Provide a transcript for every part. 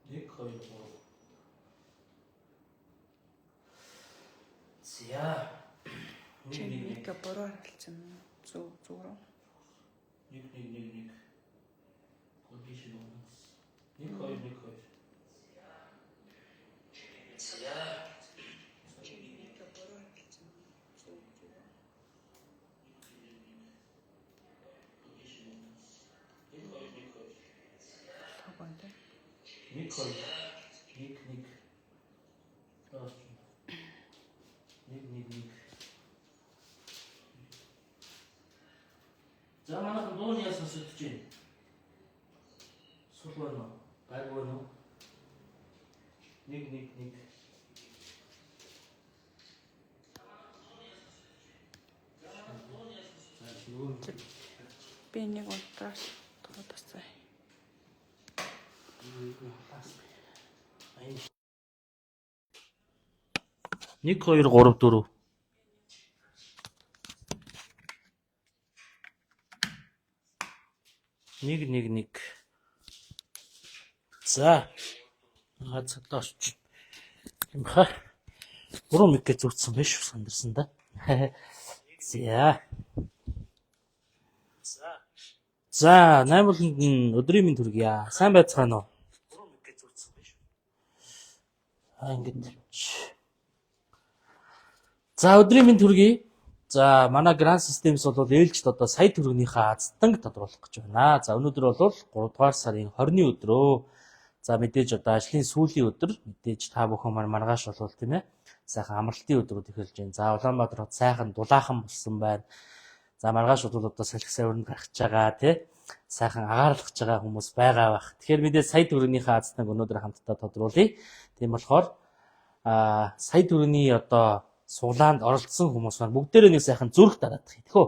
1 2 3. За. Нэг бороо хэлсэн зүгээр. 1 кондишн унаас. 1 2 1 2. За. Нэг хоёр нэг за манайхан дууны яасан сонсож байна. Сул байна уу? Гайг байна уу? Нэг би нэг унтраас тусцаа. 1 2 3 4. Нэг. За. Цадаач. Юм ха. Гурван микэ зүгтсэн биш үү сандарсан да. За. За, 8 өдрийн минь төргийа. Сайн байцгаана уу? Ингэж. За, өдрийн минь төргий. За, манай Grand Systems бол ээлжид одоо сая төгрөгийнхээ азтанг тодруулах гэж байна. За, өнөөдөр бол 3 дугаар сарын 20-ны өдрөө. За, мэдээж одоо ажлын сүүлийн өдөр мэдээж та бүхэн маргааш болвол тийм ээ. Сайхан амралтын өдрүүд эхэлж байна. За, Улаанбаатар хот сайхан дулаахан болсон байна. За, маргааш бол одоо салхи савирнд гарч байгаа тий. Сайхан агаарлах байгаа хүмүүс байгаа бах. Тэгэхээр мэдээж сая төгрөгийнхээ азтанг өнөөдөр хамтдаа тодруулъя. Тийм болохоор сая төгрөгийн одоо суглаанд оролцсон хүмүүс маань бүгдээрээ нэг сайхан зүрх дараад хийх үү.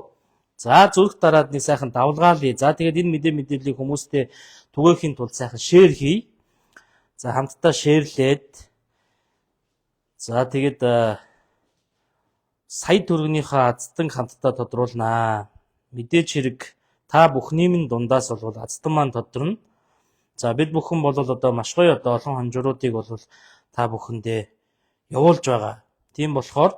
За зүрх дараад нэг сайхан давлгаалъя. За тэгээд энэ мэдээллийг хүмүүстэй түгээхийн тулд сайхан шеэр хий. За хамтдаа шеэрлээд за тэгээд сая төгрөгийнхээ азтанг хамтдаа тодруулнаа. Мэдээж хэрэг та бүхний минь дундаас бол азтан маань тодорно. За бид бүхэн бол одоо маш гоё одоо олон хонжууруудыг бол та бүхэндээ явуулж байгаа. Тийм болохоор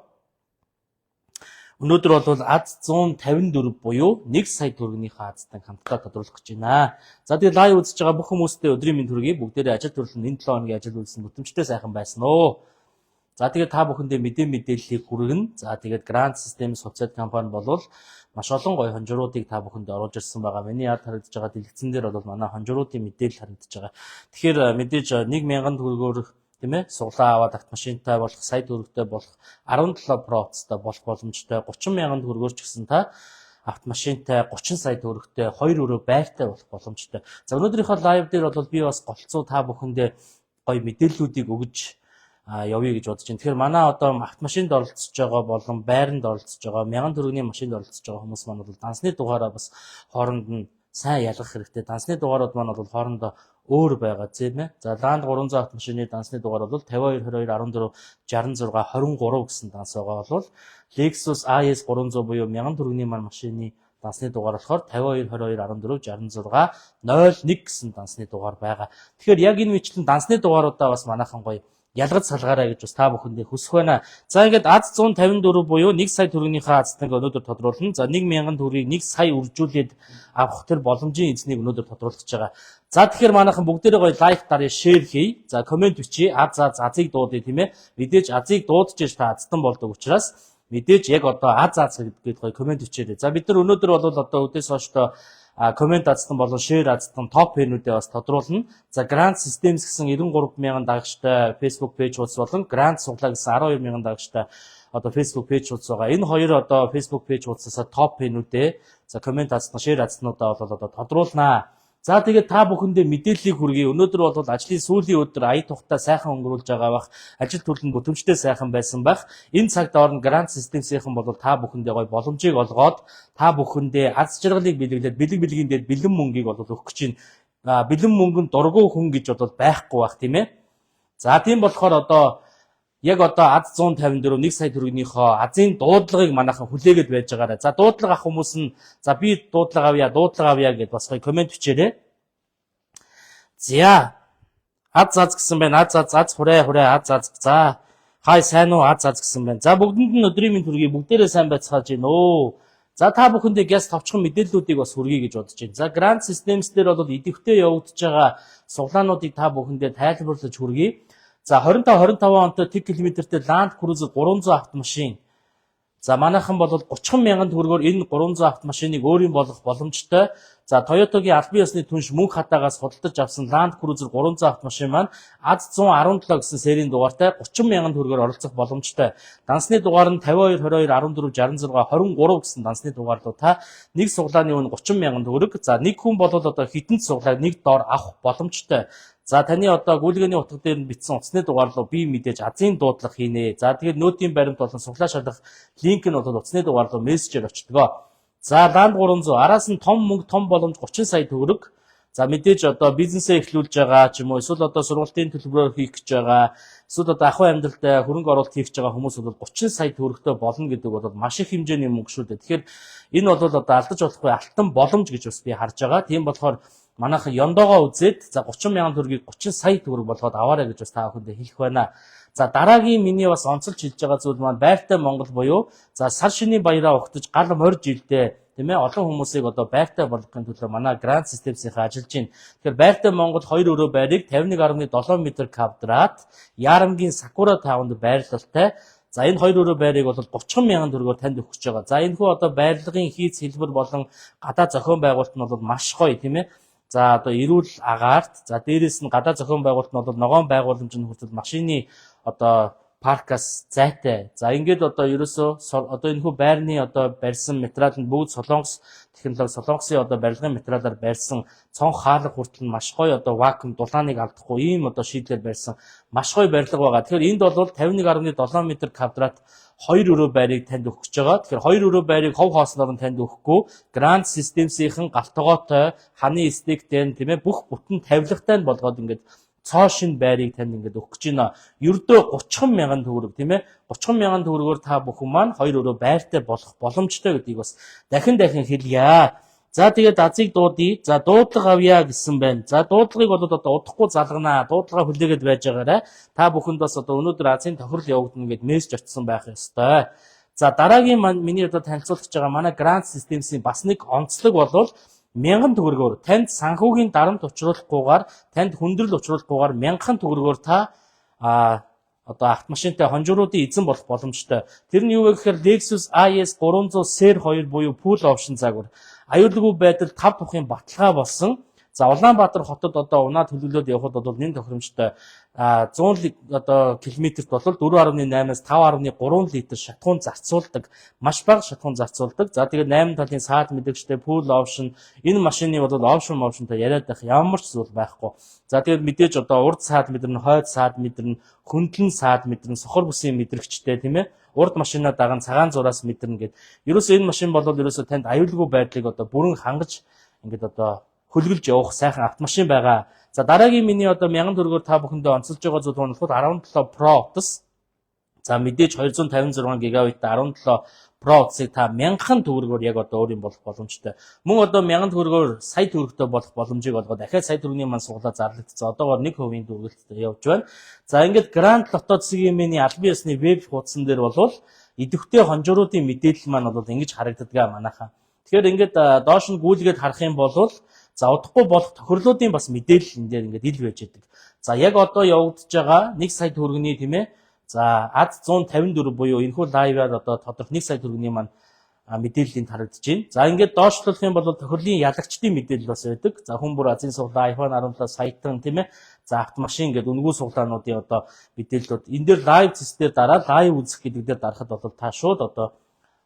өнөөдөр бол аз 154 буюу 1 сая төгрөгийнхээ азтанг хамтдаа тодруулах гэж байна. За тэгээд лайв үзэж байгаа бүх хүмүүстээ өдрийн минь төргий бүгдээрээ ажил төрлөн энэ 7 хоногийн ажил үйлсэн бүтэмжтэй сайхан байсан уу. За тэгээд та бүхэндээ мэдээллийг хүргэнэ. За тэгээд Grand Systems хувьцаат компани болвол маш олон гоё хонжууруудыг та бүхэндээ оруулж ирсэн байгаа. Миний яд харагдаж байгаа дэлгэцэн дээр бол манай хонжууруудын мэдээлэл харагдаж байгаа. Тэгэхээр мэдээж 1000 төгрөгөөр тийм ээ суглаа аваад автомашинтай болох, сая төгрөгтэй болох, 17 Pro-цтай болох боломжтой, 30,000 төгрөгөөр ч гэсэн та автомашинтай 30 сая төгрөгтэй 2 өрөө байртай болох боломжтой. За өнөөдрийнхөө лайв дээр бол би бас голцоо та бүхэндээ гоё мэдээллүүдийг өгж явъя гэж бодож байна. Тэгэхээр манай одоо автомашинд оролцож байгаа болон байранд оролцож байгаа 1000 төгрөгийн машинд оролцож байгаа хүмүүс маань бол дансны дугаараа бас хооронд нь сайн ялгах хэрэгтэй. Дансны дугаарууд маань бол хоорондоо өөр байгаа тийм ээ. За Land 300 автомашины дансны дугаар бол 52 22 14 66 23 гэсэн данс байгаа бол Lexus IS 300 буюу 1000 төгрөгийн машины дансны дугаар болохоор 52 22 14 66 01 гэсэн дансны дугаар байгаа. Тэгэхээр яг энэ мэтлэн дансны дугааруудаа бас манайхан гоё ялгаж салгаарай гэж бас та бүхэндээ хүсэх байна. За ингээд аз 154 буюу 1 сая төгрөгийнхээ азтанг өнөөдөр тодруулна. За 1000 төгрөгийг 1 сая үржүүлээд авах тэр боломжийн эзнийг өнөөдөр тодруулах гэж байгаа. За тэгэхээр манайхан бүгдээрээ гоё лайк даръя, шеэр хий. За комент бичиж азыг дуудъя тийм ээ. Мэдээж азыг дуудаж ш та азтан болдог учраас мэдээж яг одоо аз гэдгээд гоё комент бичээрэй. За бид нар өнөөдөр бол одоо өдөөс хойш комент азтан болон шеэр азтан топ фэнүүдээ бас тодруулна. За Grand Systems гэсэн 93,000 дагагчтай Facebook пэйж хуудас болон Grand суглаа гэсэн 12,000 дагагчтай одоо Facebook пэйж хуудас байгаа. Энэ хоёр одоо Facebook пэйж хуудасаа топ фэнүүдээ за комент азтан шеэр азтнуудаа бол одоо тодруулнаа. За тэгээд та бүхэндээ мэдээллийг хүргэе. Өнөөдөр бол ажлын сүүлийн өдөр ая тухтай сайхан өнгөрүүлж байгаа бах. Ажил төрлөн бүтэмжтэй сайхан байсан бах. Энэ цагт орон Grand Systems-ийнхэн бол та бүхэндээ гоё боломжийг олгоод та бүхэндээ аз жаргалыг бэлэглээд бэлгийн дээр бэлэн мөнгийг бол өгөх гэж байна. Бэлэн мөнгөнд дургуй хүн гэж бол байхгүй бах тийм ээ. За тийм болохоор одоо яг одоо аз 154 1 сая төгрөгийнхөө азийн дуудлагыг манайхан хүлээгээд байж байгаарай. За дуудлага авах хүмүүс нь за би дуудлага авъя гэдээ бас гоё комент бичээрэй. За аз гэсэн байна. Аз хураа аз. За хай сайн уу аз гэсэн байна. За бүгдэнд нь өдрийн минь төргий бүгдээрээ сайн байцгааж байна өө. За та бүхэндээ гяс товчхон мэдээллүүдийг бас хүргэе гэж бодож байна. За Grand Systems дээр бол идэвхтэй явагдаж байгаа суглаануудыг та бүхэндээ тайлбарлаж хүргэе. За 25 онтой тэг километртэй Land Cruiser 300 автомашин. За манайхан бол 30 мянган төгрөгөөр энэ 300 автомашиныг өөрийн болгох боломжтой. За Toyota-гийн албан ёсны түнш мөнх хатаагаас худалдаж авсан Land Cruiser 300 автомашин маань АЗ 117 гэсэн серийн дугаартай 30 мянган төгрөгөөр оролцох боломжтой. Дансны дугаар нь 52 22 14 66 23 гэсэн дансны дугаарлуу та нэг суглааны үн 30 мянган төгрөг. За нэг хүн бол одоо хитэн суглааг нэг доор авах боломжтой. За таны одоо гүйлгээний утга дээр нь бичсэн утасны дугаарлуу би мэдээж азийн дуудлага хийнэ. За тэгээд нөтийн баримт болон суглаа шалгах линк нь бол утасны дугаарлуу мессежээр очтгоо. За Land 300 араас нь том мөнгө том боломж 30 сая төгрөг. За мэдээж одоо бизнесээ эхлүүлж байгаа ч юм уу эсвэл одоо сургалтын төлбөрөөр хийх гэж байгаа эсвэл одоо ахуй амьдралдаа хөрөнгө оруулалт хийх гэж байгаа хүмүүс бол 30 сая төгрөгтэй болно гэдэг бол маш их хэмжээний мөнгө шүү дээ. Тэгэхээр энэ бол одоо алдаж болохгүй алтан боломж гэж бас би харж байгаа. Тийм болохоор манайхан ёндоогоо үзээд за 30 мянган төгрөгийг 30 сая төгрөг болгоод аваарай гэж бас та бүхэндээ хэлэх байна. За дараагийн миний бас онцолж хэлж байгаа зүйл маань байртай Монгол буюу за сар шинийн баяраа угтаж гал морь жилдээ тийм ээ олон хүмүүсийг одоо байртай болгохын төлөө манай Grand Systems-ийн ажиллаж байна. Тэгэхээр байртай Монгол 2 өрөө байрыг 51.7 м квадрат Ярамгийн Sakura таунд байрлалтай. За энэ 2 өрөө байрыг бол 30 мянган төгрөгөөр танд өгч байгаа. За энэ хүү одоо байрлагын хийц хэлбэр болон гадаа зохион байгуулалт нь бол маш гоё тийм ээ. За одоо эрүүл агаарт за дээрэс нь гадаа зохион байгуулалт нь бол ногоон байгууламж нь хүртэл машины одоо паркас зайтай. За ингээд одоо ерөөсөө одоо энэ хүү байрны одоо барьсан материал нь бүгд Солонгос технологи Солонгосын одоо барилгын материалаар барьсан цонх хаалга хүртэл маш гоё одоо вакуум дулааныг алдахгүй ийм одоо шийдлээр барьсан маш гоё барилга байгаа. Тэгэхээр энд бол 51.7 м квадрат 2 өрөө байрыг танд өгч байгаа. Тэгэхээр 2 өрөө байрыг хов хоосноор нь танд өгөхгүй. Grand Systems-ийн галтгоотой, ханы стектэй тийм ээ бүх бүтэн тавилгатай нь болгоод ингээд цоо шин байрыг танд ингээд өгч байна. Ердөө 30 мянган төгрөг тийм ээ 30 мянган төгрөгөөр та бүхэн маань 2 өрөө байртай болох боломжтой гэдгийг бас дахин хэлье. За тэгээд азыг дуудъя. За дуудлага авъя гэсэн байна. За дуудлагыг бол одоо удахгүй залгана. Дуудлагаа хүлээгээд байж байгаарай. Та бүхэнд бас одоо өнөөдөр азийн тохирол явагдана гэд мессеж очсон байх ёстой. За дараагийн миний одоо танилцуулах гэж байгаа манай Grand Systems-ийн бас нэг онцлог бол 1000 төгрөгөөр танд санхүүгийн дарамт учруулахгүйгээр танд хүндрэл учруулахгүйгээр 1000 төгрөгөөр та одоо автомашинтай хонжууруудын эзэн болох боломжтой. Тэр нь юу вэ гэхээр Lexus IS 300 SR2 буюу full option загвар. Аюулгүй байдал 5 тухын баталгаа болсон. За Улаанбаатар хотод одоо унаа төлөвлөлөд явхад бол нэн тохиромжтой 100 одоо километрт бол 4.8-аас 5.3 литр шатхуун зарцуулдаг. Маш бага шатхуун зарцуулдаг. За тэгээд 8 талын саад мэдэгчтэй full option энэ машины бол optionтай яриад байх ямар ч зүйл байхгүй. За тэгээд мэдээж одоо урд саад мэдэрнэ, хойд саад мэдэрнэ, хөндлөн саад мэдэрнэ, сохор бүсийн мэдрэгчтэй тийм ээ. Урд машинаа даган цагаан зураас мэдэрнэ гэд. Ерөөсөө энэ машин бол ерөөсөө танд аюулгүй байдлыг одоо бүрэн хангаж ингээд одоо хөлгөлж явах сайхан автомашин байгаа. За дараагийн миний одоо 1000 төгрөгөөр та бүхэндээ онцолж байгаа зүйл нь 17 Pro утас. За мэдээж 256 ГБ 17 Pro утсыг та 1000 төгрөгөөр яг одоо өөрийн болох боломжтой. Мөн одоо 1000 төгрөгөөр сая төгрөгтэй болох боломжийг олгоод дахиад сая төгрөгийн маань суглаа зарлагдсан. Одоогоор 1% төгрөгтэй явж байна. За ингээд Grand Lotto CGM-ийн албан ёсны веб хуудсан дээр бол идэвхтэй хонжууруудын мэдээлэл маань бол ингэж харагддаг манайхаа. Тэгэхээр ингээд доош нь гүйлгээд харах юм бол за удахгүй болох тохирлуудын бас мэдээлэл энэ дээр ингээд ил байж байдаг. За яг одоо явагдаж байгаа 1 сая төгрөгийн тийм ээ. За АЗ 154 буюу энэхүү лайваар одоо тодорхой 1 сая төгрөгийн маань мэдээллийн харагдаж байна. За ингээд доошлуулах юм бол тохирлын ялагчдын мэдээлэл бас байдаг. За хүн бүр азийн суглаа iPhone 17 саятан тийм ээ. За автомашин гэдэг үнгүү суглаануудын одоо мэдээллүүд энэ дээр лайв зэстээр дараа лайв үзэх гэдэг дээр дарахад бол та шууд одоо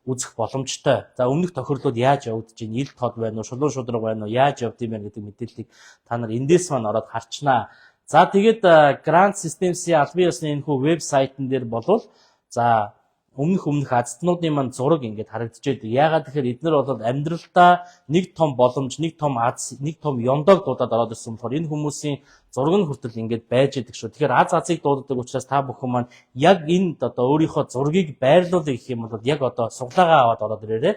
үзэх боломжтой. За өмнөх тохирлууд яаж явагдаж байна? Ил тод байна уу? Шулуун шудраг байна уу? Яаж явд юм бэ гэдэг мэдээллийг та нар эндээс маань ороод харчнаа. За тэгээд Grand Systems-ийн албан ёсны энэ хүү вебсайтн дээр болвол за өмнөх азднуудын маань зураг ингээд харагдаж байдаг. Яагаад тэгэхээр эдгээр бол амьдралдаа нэг том боломж, нэг том аз, нэг том ёндоог дуудаад ороод ирсэн болохоор энэ хүмүүсийн зураг нь хүртэл ингээд байж байдаг шүү. Тэгэхээр азыг дууддаг учраас та бүхэн маань яг энд одоо өөрийнхөө зургийг байрлуулъя гэх юм бол яг одоо суглаагаа аваад ороод ирээрэй.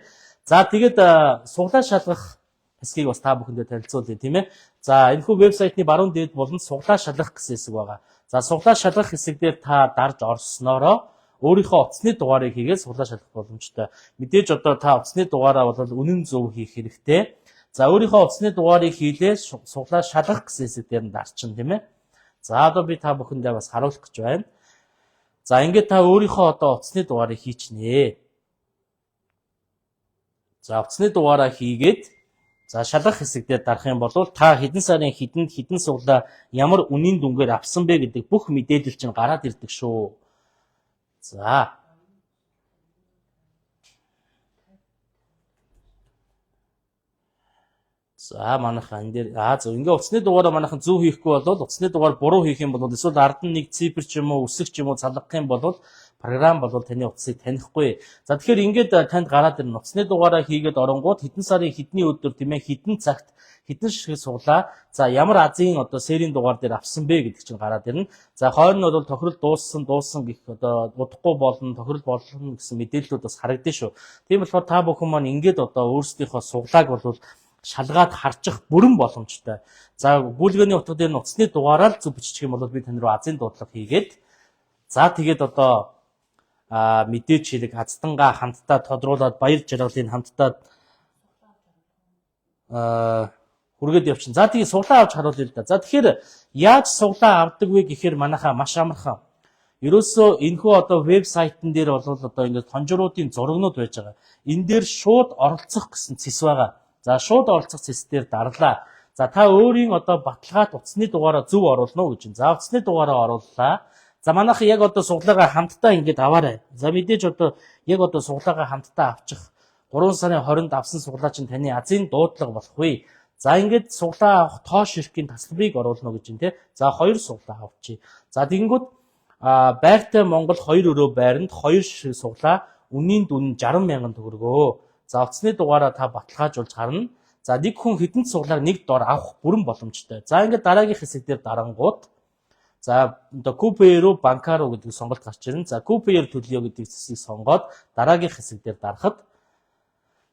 За тэгээд суглаа шалгах хэсгийг бас та бүхэндээ танилцуулъя тийм ээ. За энэхүү вебсайтны баруун дээд болонд суглаа шалгах гэсэн хэсэг байгаа. За суглаа шалгах хэсэг дээр та дарж орсноороо өөрийнхөө утасны дугаарыг хийгээд суглаа шалгах боломжтой. Мэдээж одоо та утасны дугаараа бол үнэн зөв хийх хэрэгтэй. За өөрийнхөө утасны дугаарыг хийлээ суглаа шалгах гэсэн хэсэг дээр нь дарчин тийм ээ. За одоо би та бүхэндээ бас харуулах гэж байна. За ингээд та өөрийнхөө одоо утасны дугаарыг хийчихнэ. За утасны дугаараа хийгээд за шалгах хэсэг дээр дарах юм бол та хэдэн сарын хэдэн суглаа ямар үнийн дүнгээр авсан бэ гэдэг бүх мэдээлэл чинь гараад ирдэг шүү. За За манайхан энэ дээр зөв ингээ утасны дугаараа манайхан зөв хийхгүй бол утасны дугаар буруу хийх юм бол эсвэл ард нь нэг цифр ч юм уу үсэг ч юм уу залгах юм бол програм бол таны утсыг танихгүй. За тэгэхээр ингээд танд гараад ирнэ утасны дугаараа хийгээд оронгууд хэдэн сарын хэдний өдөр тийм ээ хэдэн цагт хэдэн шиг суглаа. За ямар азийн одоо серийн дугаар дээр авсан бэ гэдэг чинь гараад ирнэ. За хойно нь бол тохирол дууссан гэх одоо удахгүй болно тохирол болно гэсэн мэдээллүүд бас харагдана шүү. Тийм болохоор та бүхэн маань ингээд одоо өөрсдийнхөө суглааг бол шалгаад харчих бүрэн боломжтой. За гүйлгээний утга дээр нь утасны дугаараа л зөв бичих юм бол би тань руу азийн дуудлага хийгээд за тэгээд одоо мэдээч хэрэг хацдангаа хамтдаа тодруулаад баяр жаргалыг хамтдаа хүргээд явчихна. За тэгээд суглаа авч харуулъя л да. За тэгэхээр яаж суглаа авдаг вэ гэхээр манайхаа маш амархан. Ерөөсөө энэхүү одоо вебсайтн дээр бол одоо ингээд тонжруудын зурагнууд байж байгаа. Энэ дээр шууд оролцох гэсэн цэс байгаа. За шууд оролцох цэсээр дарлаа. За та өөрийн одоо баталгаат утасны дугаараа зөв оруулна уу гэж байна. За утасны дугаараа орууллаа. За манайхан яг одоо суглаагаа хамтдаа ингэж аваарай. За мэдээж одоо яг одоо суглаагаа хамтдаа авчих 3 сарын 20-нд авсан суглаа чинь таны азийн дуудлага болох вэ? За ингээд суглаа авах тоо ширхгийн тасалбарыг оруулна гэж байна те. За 2 суглаа авчи. За тэгэнгүүт байртай Монгол 2 өрөө байранд 2 ширхэг суглаа үнийн дүн 60,000 төгрөгөө. За утасны дугаараа та баталгаажуулж харна. За нэг хүн хэдэн суглааг нэг дор авах бүрэн боломжтой. За ингээд дараагийн хэсэг дээр дарангууд за одоо Куперо банкаро гэдэг сонголт гарч ирнэ. За Куперо төлөё гэдэг хэсгийг сонгоод дараагийн хэсэг дээр дарахад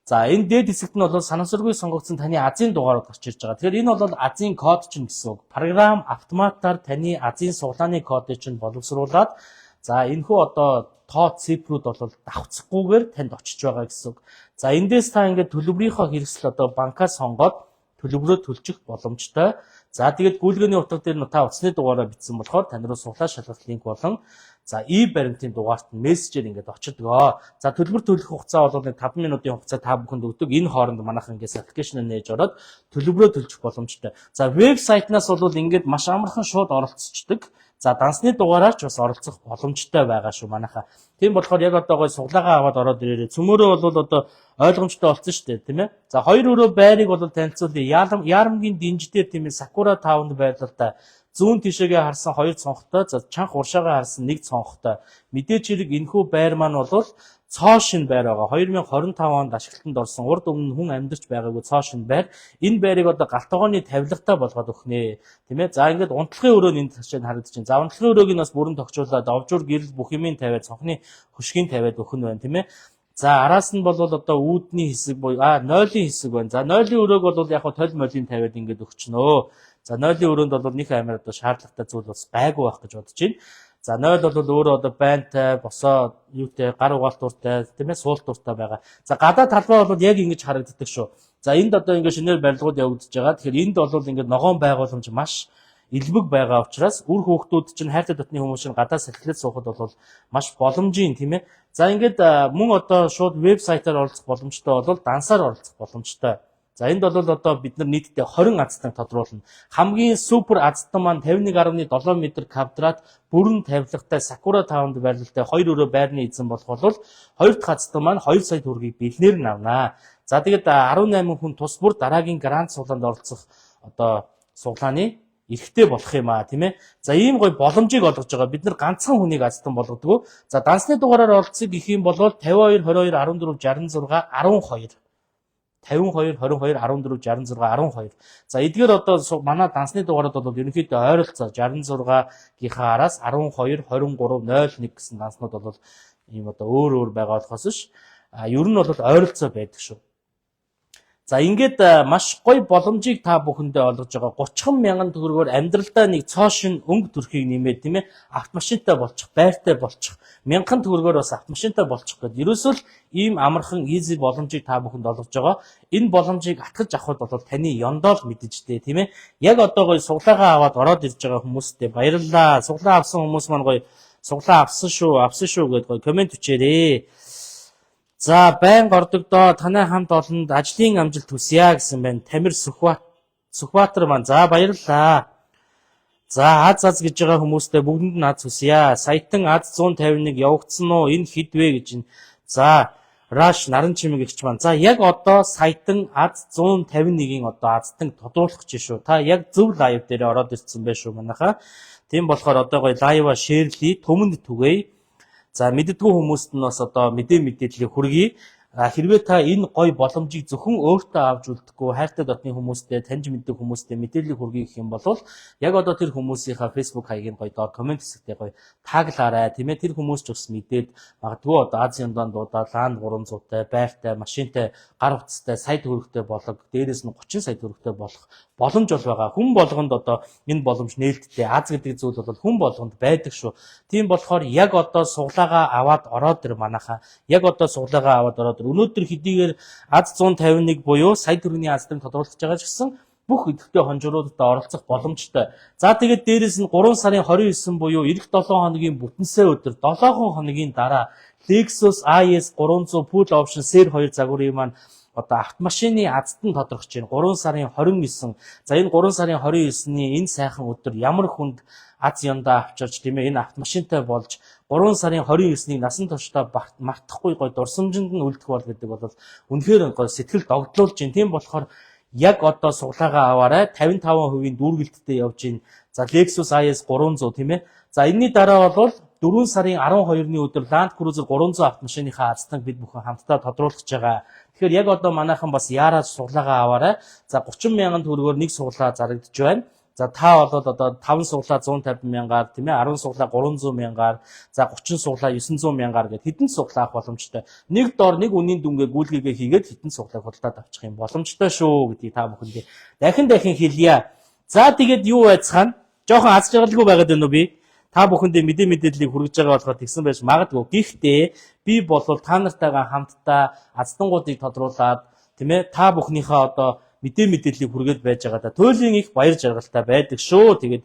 за энэ дээд хэсэгт нь бол санамсаргүй сонгогдсон таны азийн дугаарууд гарч ирж байгаа. Тэгэхээр энэ бол азийн код чинь гэсэн үг. Програм автоматар таны азийн суглааны кодыг чинь боловсруулад за энэхүү одоо тоо цифрүүд бол давхцахгүйгээр танд очиж байгаа гэсэн үг. За эндээс та ингээд төлбөрийнхөө хэрэгсэл одоо банкаа сонгоод төлбөрөө төлчих боломжтой. За тэгээд гүйлгээний утга дээр нь та утасны дугаараа бичсэн болохоор тань руу суглаа шалгах линк болон за баримтын дугаарт нь мессежээр ингээд очидгоо. За төлбөр төлөх хугацаа бол 5 минутын хугацаа та бүхэнд өгдөг. Энэ хооронд манайхан ингээд аппликейшн нээж ороод төлбөрөө төлчих боломжтой. За вебсайтнаас бол ингээд маш амархан шууд оролцдог. За дансны дугаараар ч бас оролцох боломжтой байгаа шүү манайхаа. Тийм болохоор яг одоо гой суглаагаа аваад ороод ирээрээ. Цөмөрөө бол одоо ойлгомжтой болсон шүү дээ, тийм ээ. За 2 өрөө байрыг бол танилцуулъя. Ярамгийн динж дээр тийм ээ Сакура таавнд байрлалтай. Зүүн тишээгээ харсан 2 цонхтой, за чанх уршаагаа харсан 1 цонхтой. Мэдээж хэрэг энэхүү байр маань бол цоо шин байр байгаа. 2025 онд ашиглалтанд орсон урд өмнө хүн амьдарч байгаагүй цоо шин байр. Энэ байрыг одоо галтгооны тавилгатай болгоод өгнө. Тийм ээ. За ингээд унтлагын өрөө энэ ташаанд харагдаж байна. За унтлагын өрөөг нь бас бүрэн тогтжуулаад овжуур гэрэл бүх юмыг тавиад цонхны хөшгийг тавиад өгөх нь байна, тийм ээ. За араас нь бол одоо үүдний хэсэг буюу нойлын хэсэг байна. За нойлын өрөөг бол яг толь молийг тавиад ингээд өгчнөө. За нойлын өрөөнд бол нэг амар одоо шаардлагатай зүйл бас гайгүй байх гэж бодож байна. За нойл бол өөрөө одоо байнтай, босоо юутай, гар угаалтууртай, тийм ээ, суултууртай байгаа. За гадаа талбай бол яг ингэж харагддаг шүү. За энд одоо ингэ шинээр барилгууд явагдаж байгаа. Тэгэхээр энд бол ингэ ногоон байгууламж маш элбэг байгаа учраас үр хүүхдүүд чинь хайртай дотны хүмүүс чинь гадаа салхилаад суухад бол маш боломжийн, тийм ээ. За ингээд мөн одоо шууд вебсайтаар оролцох боломжтой бол дансаар оролцох боломжтой. За энд бол одоо бид нар нийтдээ 20 азтан тодруулна. Хамгийн супер азтан маань 51.7 м квадрат бүрэн тавилгатай Сакура таавнд байрлалтай 2 өрөө байрны эзэн болох бол 2 дахь азтан маань 2 сая төгрөгийг бэлнээр нь авнаа. За тэгээд 18 хүн тус бүр дараагийн грант суглаанд оролцох одоо суглааны эрхтэй болох юм аа, тийм ээ. За ийм гой боломжийг олгож байгаа. Бид нар ганцхан хүнийг азтан болгодог. За дансны дугаараар оролцох гэх юм бол 52 22 14 66 12 52 22 14 66 12. За эдгээр одоо манай дансны дугаарууд бол ерөнхийдөө ойролцоо 66-гийнхаа араас 12 23 01 гэсэн данснууд бол ийм одоо өөр өөр байгаа болохоос ш. Ер нь бол ойролцоо байдаг шүү. За ингээд маш гоё боломжийг та бүхэндээ олгож байгаа 30 мянган төгрөгөөр амьдралдаа нэг цоошин өнгө төрхийг нэмээд тийм ээ автомашинтай болчих, байртай болчих, 1000 төгрөгөөр бас автомашинтай болчих гэдэг. Ерөөсөө л ийм амархан easy боломжийг та бүхэнд олгож байгаа. Энэ боломжийг атгаж авахд бол таны ёндоо л мэдэжтэй тийм ээ. Яг одоо гоё суглаагаа аваад ороод ирж байгаа хүмүүстээ баярлалаа. Суглаа авсан хүмүүс маань гоё суглаа авсан шүү гэдээ гоё комент бичээрэй. За байн гордогдоо танай хамт олонд ажлын амжилт хүсье гэсэн байна. Тамир Сүхбаатар маань за баярлалаа. За аз гэж байгаа хүмүүстээ бүгдэнд нь аз хүсье. Саятан аз 151 явагдсан уу? Энэ хэд вэ гэж байна. За Раш наран чимэг ихч маань. За яг одоо саятан аз 151-ийн одоо аздыг тодруулах гэж шүү. Та яг зөв лайв дээр ороод ирсэн байх шүү манайхаа. Тийм болохоор одоо гоё лайва шеэрлий, түмэнд түгээе. За мэддэггүй хүмүүст нь бас одоо мэдээллийг хүргэе. Хэрвээ та энэ гоё боломжийг зөвхөн өөртөө авч үлдэхгүй хайртай дотны хүмүүстээ таньж мэддэг хүмүүстээ мэдээлэл хүргэе гэх юм бол яг одоо тэр хүмүүсийнхаа Facebook хаягийг гоё доор комент хэсэгтээ гоё таглаарай тийм ээ тэр хүмүүс ч бас мэдээд магадгүй одоо Азийн дандуудаа ланд 300-тай байртай машинтай гар утастай сая төгрөгтэй болог дээрээс нь 30 сая төгрөгтэй болох боломж бол байгаа. Хүн болгонд одоо энэ боломж нээлттэй. Аз гэдэг зүйл бол хүн болгонд байдаг шүү. Тийм болохоор яг одоо суглаагаа аваад ороод ир манайхаа. Яг одоо суглаагаа аваад ороод ир. Өнөөдөр хэдийгээр аз 151 буюу сая төгрөгийн аздыг тодруулж байгаа ч гэсэн бүх идэвхтэй хонжруудад оролцох боломжтой. За тэгээд дээрээс нь 3 сарын 29 буюу эх 7 хоногийн бүтэнсээ өдөр 7 хоногийн дараа Lexus IS 300 Full Option Ser 2 загварын маань одоо автомашины азд нь тодорхойлж байна. 3 сарын 29. За энэ 3 сарын 29-ний энэ сайхан өдөр ямар хүнд аз яндаа авчирч тийм ээ энэ автомашинтай болж 3 сарын 29-ний насан туршдаа мартахгүй гой дурсамжинд нь үлдэх бол гэдэг бол үнэхээр гой сэтгэл догдлуулж байна. Тийм болохоор яг одоо суглаагаа аваарай 55% дүүргэлттэй явж байна. За Lexus IS 300 тийм ээ. За энэний дараа бол 4 сарын 12-ны өдөр Land Cruiser 300 автомашиныхаа аздыг бид бүхэн хамтдаа тодруулах гэж байгаа. Тэгэхээр яг одоо манайхан бас яараа суглаагаа аваарай. За 30 мянган төгрөгөөр нэг суглаа зарагдж байна. За та бол одоо 5 суглаа 150 мянгаар тийм ээ 10 суглаа 300 мянгаар за 30 суглаа 900 мянгаар гэд хэдэн суглаа авах боломжтой. Нэг дор нэг үнийн дүнгээ гүйлгээгээ хийгээд хэдэн суглааг худалдаад авчих юм боломжтой шүү гэдгийг та бүхэндээ дахин хэлье. За тэгээд юу байцгаана? Жохон аз жаргалгүй байгаад байна уу би? Та бүхэндээ мэдээллийг хүргэж байгаа болохоор тэгсэн байж магадгүй. Гэхдээ би бол та нартайгаа хамтдаа аздангуудыг тодруулаад тийм ээ та бүхнийхээ одоо мэдээллийг хүргээд байж байгаа да. Туйлын их баяр жаргалтай байдаг шүү. Тэгээд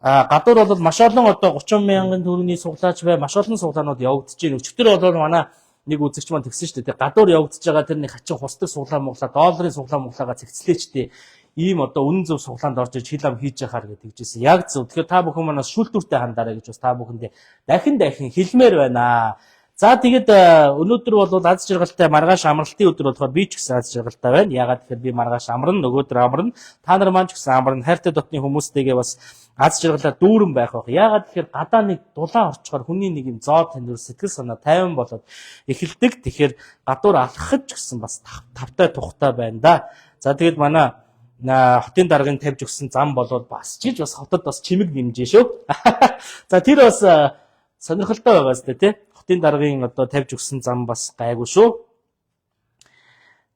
гадуур бол маш олон одоо 30 мянган төгрөгийн суглаач бай, маш олон суглаанууд явагдаж байна. Өчигдөр бол манай нэг үзэгч маань тэгсэн шүү дээ. Гадуур явагдаж байгаа тэр нэг хачин хусдаг суглаа Монголаа, долларын суглаа Монголаага цэгцлээчтэй. Ийм одоо үнэн зөв суглаанд орж иж хил ам хийж яхаар гэдэг жийсэн. Яг зөв. Тэгэхээр та бүхэн манаас шүүлтүүртэй хандаарай гэж бас та бүхэндээ дахин хэлмээр байна. За тэгээд өнөөдөр бол аз жаргалтай маргааш амралтын өдөр болохоор би ч гэсэн аз жаргалтай байна. Ягаад гэхээр би маргааш амарна, нөгөөдөр амарна. Та нар маань ч гэсэн амарна. Хайртай дотны хүмүүстэйгээ бас аз жаргалаар дүүрэн байх байх. Ягаад гэхээр гадаа нэг дулаан орчхоор хүний нэг юм зоо танил сэтгэл санаа тайван болоод эхэлдэг. Тэгэхээр гадуур алхахад ч гэсэн бас тавтай тухтай байна да. За тэгээд манай хотын даргын тавьж өгсөн зам болоод бас чиж бас хотод бас чимэг нэмжээ шүү. За тэр бас сонирхолтой байгаа сте тий. Хотын даргын одоо тавьж өгсөн зам бас гайгүй шүү.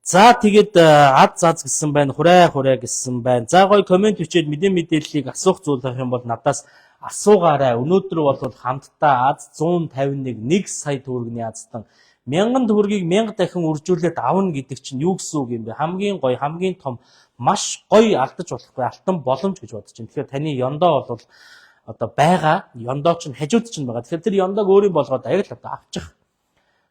За тэгээд аз гэсэн байна, хурай гэсэн байна. За гоё комент бичээд мэдээллийг асуух зүйл байх юм бол надаас асуугаарай. Өнөөдөр бол хамтдаа аз 151 1 сая төгрөгийн аздан 1000 төгрөгийг 1000 дахин үржүүлээд авна гэдэг чинь юу гэсэн үг юм бэ? Хамгийн гоё, хамгийн том маш гоё алдаж болохгүй алтан боломж гэж бодож байна. Тэгэхээр таны ёндоо бол одоо байгаа, ёндоо чинь хажууд чинь байгаа. Тэгэхээр тэр ёндог өөрийн болгоод аяг л одоо авчих.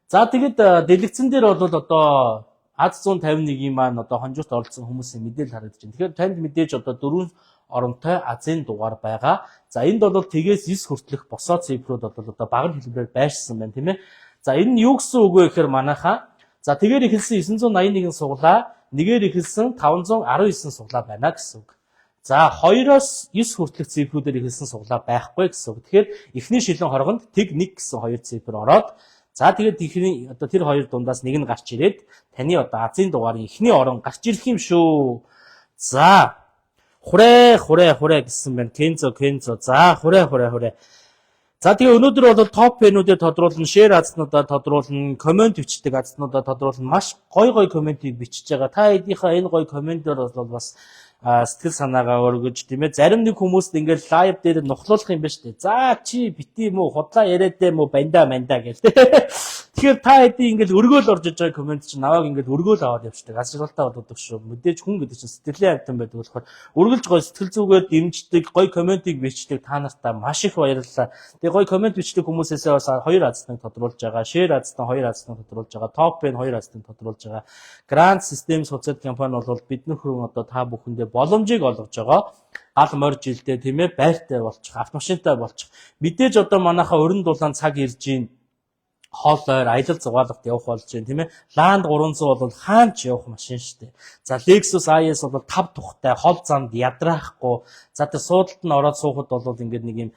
За тэгээд дэлгэцэн дээр бол одоо аз 151-ийн маань одоо хонжоорт оролцсон хүмүүсийн мэдээлэл харагдаж байна. Тэгэхээр танд мэдээж одоо 4 оронтой азийн дугаар байгаа. За энд бол тгээс 9 хүртэлх босоо цифрууд бол одоо багын хэлбэрээр байршсан байна тийм ээ. За энэ нь юу гэсэн үг вэ гэхээр манайхаа за тэгээр эхэлсэн 981 суглаа, нэгээр эхэлсэн 519 суглаа байна гэсэн үг. За 2-оос 9 хүртэлх цифрүүдээр эхэлсэн суглаа байхгүй гэсэн үг. Тэгэхээр эхний шилэн хоргонд тэг 1 гэсэн 2 цифр ороод за тэгээд ихний одоо тэр хоёр дундаас нэг нь гарч ирээд таны одоо азийн дугаарын эхний орон гарч ирэх юм шүү. За хурэ гэсэн байна. Кензо. За хурэ. За тэгээ өнөөдөр бол топ пенүүдээр тодруулна, шеэр азнуудаа тодруулна, комент бичдэг азнуудаа тодруулна. Маш гой комментийг бичиж байгаа. Та эдийнхээ энэ гой комментээр бол бас сэтгэл санаагаа өргөж тийм ээ. Зарим нэг хүмүүст ингээд лайв дээр нухлуулах юм ба штэ. За чи бити юм уу, худлаа яриад юм уу, банда гэл. Тэгэхээр та хэдий ингээд өргөөл орж иж байгаа коммент чинь наваг ингээд өргөөл аваад явчихдаг. Асуултаа болдог шүү. Мэдээж хүн гэдэг чинь сэтгэлийн амьтан байдаг болохоор өргөлж гой сэтгэл зүгээр дэмждэг, гой комментиг бичдэг та нартаа маш их баярлалаа. Тэгээ гой коммент бичдэг хүмүүсээсээ бас 2 азныг тодруулж байгаа. Share азнаа 2 азныг тодруулж байгаа. Top pen 2 азныг тодруулж байгаа. Grand System суцад компани бол бидний хүн одоо та бүхэндээ боломжийг олгож байгаа. Гал морь жилдээ тийм ээ байртай болчих, автомашинтай болчих. Мэдээж одоо манайхаа өрн дулаан цаг ирж гин хоол ойр аялал зугаалгад явах болж байна тийм ээ. Land 300 бол хаанч явах машин шүү дээ. За Lexus IS бол 5 тухтай, хол замд ядраахгүй. За тэр суудалд нь ороод суухад бол ингээд нэг юм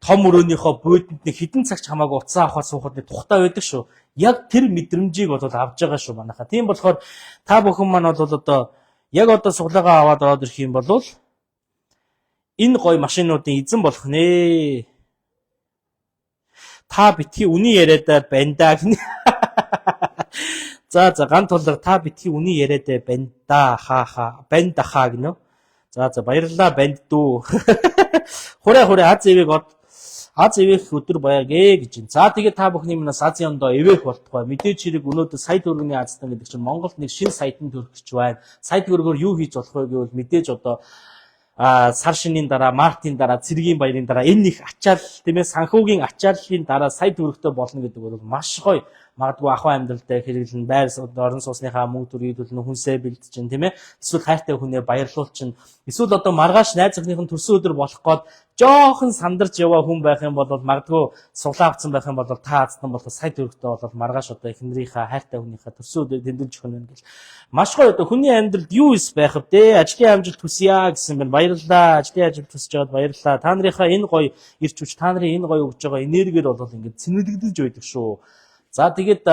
том өрөөнийхөө буудлын хідэн цагч хамаагүй уцаа авахаар суухад нэг тухтай байдаг шүү. Яг тэр мэдрэмжийг бол авж байгаа шүү манайхаа. Тийм болохоор та бүхэн маань бол одоо яг одоо суглаагаа аваад ороод ирэх юм бол энэ гой машинуудын эзэн болох нэ. Та битгий үний яриадаа бандаа гэнэ. За ганц тулга та битгий үний яриадаа банда банда хаа гэнэ. За баярлалаа банд дүү. Хураа аз ивэх өдөр баягээ гэж байна. За тэгээ та бүхний минь Азийн ондоо ивэх болтугай. Мэдээж хэрэг өнөөдөр сая төгрөгийн Азтан гэдэг чинь Монголд нэг шинэ сайтанд төрөх гэж байна. Сая төгрөгөөр юу хийж болох вэ гэвэл мэдээж одоо сар шинийн дараа, мартын дараа, цэргийн баярын дараа энэ их ачаал тийм ээ санхүүгийн ачааллын дараа сая төгрөгтэй болно гэдэг бол маш гоё. Магадгүй ахуй амьдралтай хэрэглэн байр орон сууцныхаа мөнгө төрийн төлнө хүнсээ бэлдэж чинь тийм ээ. Эсвэл хайртай хүнээ баярлуул чинь. Эсвэл одоо маргааш найз охиных нь төрсөн өдөр болох гээд жоохон сандарч яваа хүн байх юм бол магадгүй суглаа авцсан байх юм бол та аздан бол сая төгрөгтэй бол маргааш одоо эхнэрийнхээ хайртай хүнийхээ төрсөн өдөр тэмдэглэж өгнө гэж. Маш гоё одоо хүний амьдралд юу ис байх вэ? Ажлын амжилт хүсье гэсэн байна. Баярлалаа. Ажлын амжилт хүсэж байгаад баярлалаа. Та нарынхаа энэ гоё ирч хүч, та нарын энэ гоё өгж байгаа энергиэр бол ингээд цэнэглэгдэж байдаг шүү. За тэгээд